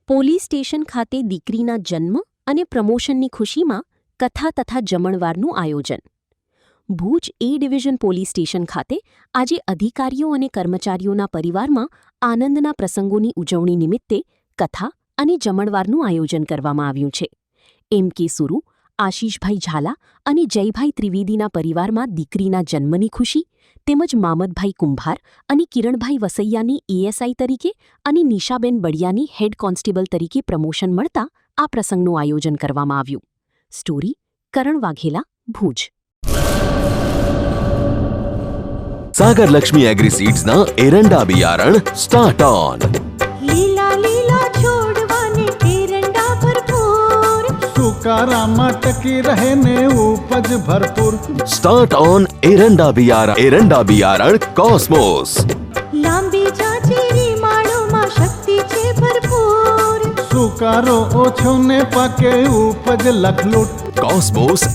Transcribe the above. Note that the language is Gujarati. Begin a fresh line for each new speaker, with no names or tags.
પોલીસ સ્ટેશન ખાતે દીકરીના જન્મ અને પ્રમોશનની ખુશીમાં કથા તથા જમણવારનું આયોજન. ભુજ એ ડિવિઝન પોલીસ સ્ટેશન ખાતે આજે અધિકારીઓ અને કર્મચારીઓના પરિવારમાં આનંદના પ્રસંગોની ઉજવણી નિમિત્તે કથા અને જમણવારનું આયોજન કરવામાં આવ્યું છે. એમ કે સુરુ, આશીષભાઈ ઝાલા અને જયભાઈ ત્રિવેદીના પરિવારમાં દીકરીના જન્મની ખુશી તેમજ મામદભાઈ કુંભાર અને કિરણભાઈ વસૈયાની એએસઆઈ તરીકે અને નિશાબેન બળિયાની હેડ કોન્સ્ટેબલ તરીકે પ્રમોશન મળતા આ પ્રસંગનું આયોજન કરવામાં આવ્યું. સ્ટોરી કરણ વાઘેલા, ભુજ.
सागर लक्ष्मी एग्रीसीड्स ना एरंडा बियारण स्टार्ट ऑन.
લીલા લીલા છોડવાને એરંડા ભરપૂર,
સુકારામાં ટકી રહે ને ઉપજ ભરપૂર.
स्टार्ट ऑन एरंडा बियारण कॉस्मोस.
લાંબી જાચેરી માળોમાં શક્તિ છે ભરપૂર.
સુકારો ઓછો ને પાકે ઉપજ લખલૂટ.
कॉस्मोस